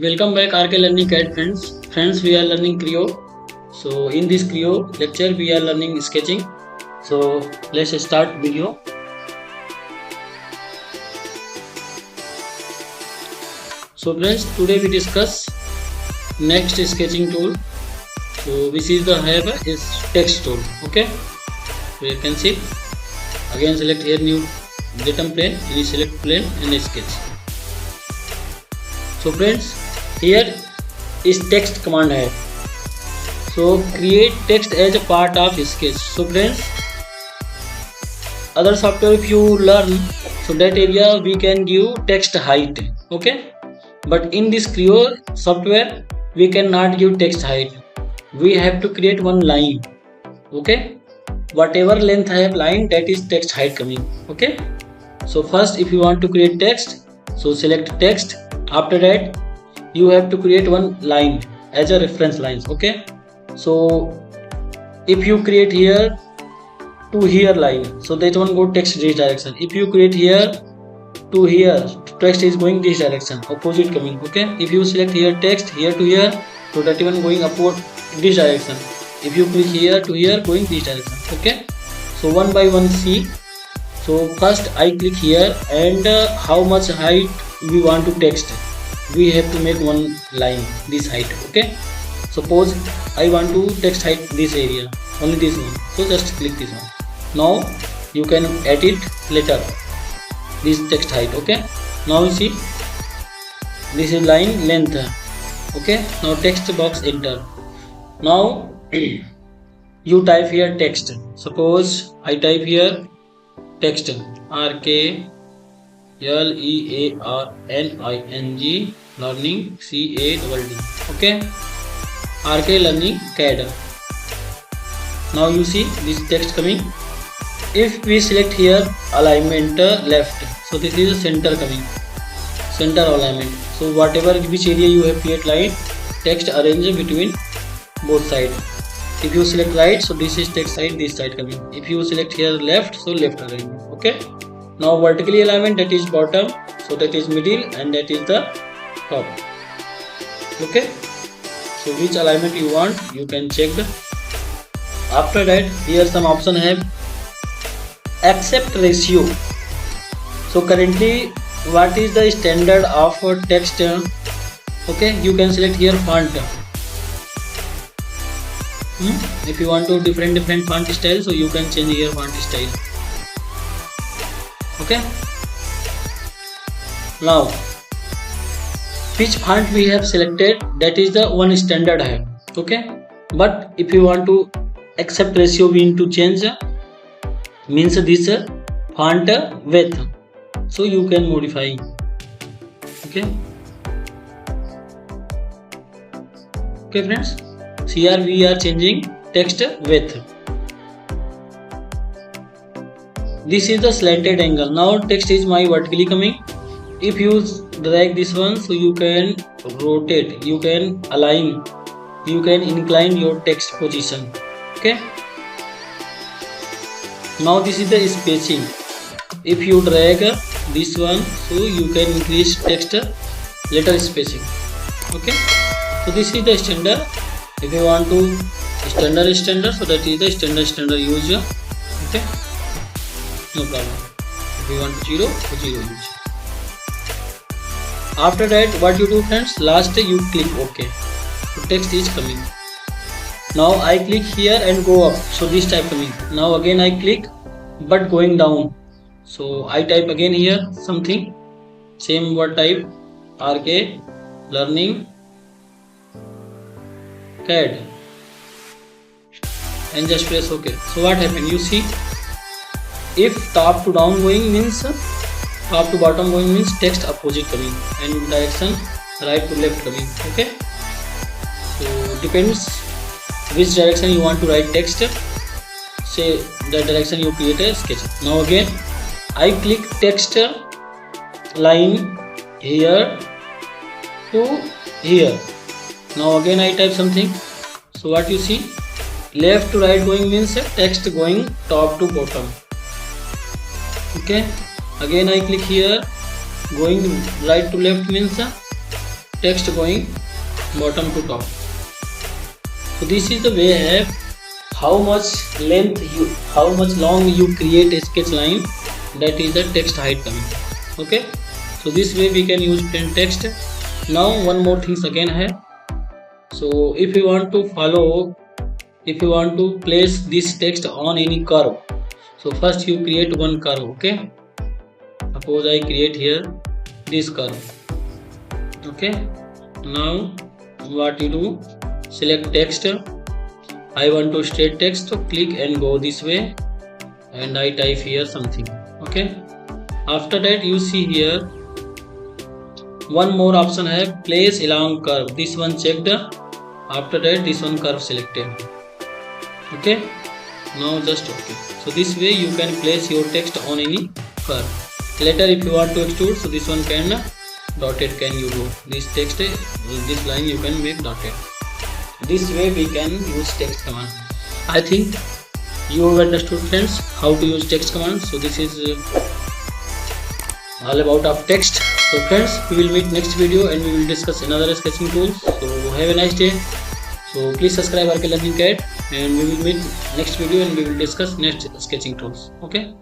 Welcome back RK Learning Cat friends. Friends, we are learning Creo. So in this Creo lecture we are learning sketching. So let's start video. So friends, today we discuss next sketching tool. So this is the have is text tool. Okay. So you can see again select here new datum plane, and select plane and sketch. So friends, here is text command है. So create text as a part of sketch. So friends, other software if you learn, so that area we can give text height. Okay, but in this Creo software we cannot give text height. We have to create one line. Okay, whatever length I have line, that is text height coming. Okay, so first if you want to create text, so select text. After that you have to create one line as a reference lines. Okay, so if you create here to here line, so that one go text this direction. If you create here to here, text is going this direction, opposite coming. Okay, if you select here text here to here, so that one going upward this direction. If you click here to here, going this direction. Okay, so one by one see. So first I click here, and how much height we want to text, we have to make one line this height. Okay, suppose I want to text height this area, only this one, so just click this one. Now you can edit later this text height. Okay, now you see this is line length. Okay, now text box enter. Now you type here text. Suppose I type here text RK LEARNING learning CADD. Okay, RK learning CAD. Now you see this text coming. If we select here alignment left, so this is a center coming, center alignment. So whatever which area you have create line, text arrange between both sides. If you select right, so this is text side, this side coming. If you select here left, so left arrangement. Okay, now vertically alignment, that is bottom, so that is middle, and that is the top. Okay, so which alignment you want, you can check. After that here some option have accept ratio. So currently what is the standard of text? Okay, you can select here font. If you want to different font style, so you can change here font style. Okay, now which font we have selected, that is the one standard है. Okay, but if you want to accept ratio, we need to change, means this font width, so you can modify. Okay, okay friends, here we are changing text width. This is the slanted angle. Now text is my vertically coming. If you drag this one, so you can rotate, you can align, you can incline your text position. Okay, now this is the spacing. If you drag this one, so you can increase text letter spacing. Okay, so this is the standard. If you want to standard, so that is the standard use. Okay, no problem. If you want 0, so 0 use. After that what you do friends, last you click OK, so text is coming. Now I click here and go up, so this type coming. Now again I click but going down, so I type again here something, same word type RK learning CAD, and just press OK. So what happened, you see, if top to down going means top to bottom going means text opposite coming, and direction right to left coming. Okay, so depends which direction you want to write text, say the direction you create a sketch. Now again I click text line here to here. Now again I type something, so what you see, left to right going means text going top to bottom. Okay, again I click here, going right to left means text going bottom to top. So this is the way how much long you create a sketch line. That is the text height command. Okay, so this way we can use plain text. Now one more things again hai. So if you want to place this text on any curve, so first you create one curve. Okay, suppose I create here this curve. Okay, now what you do, select text. I want to straight text, so click and go this way, and I type here something. Okay, after that you see here one more option hai, place along curve. This one checked. After that this one curve selected. Okay, now just okay. So this way you can place your text on any curve. Later if you want to extrude, so this one can dotted can you do. This text, this line you can make dotted. This way we can use text command. I think you have understood, friends, how to use text command. So this is all about of text. So friends, we will meet next video and we will discuss another sketching tool. So have a nice day. So please subscribe RK Learning Cat, and we will meet next video and we will discuss next sketching tools. Okay.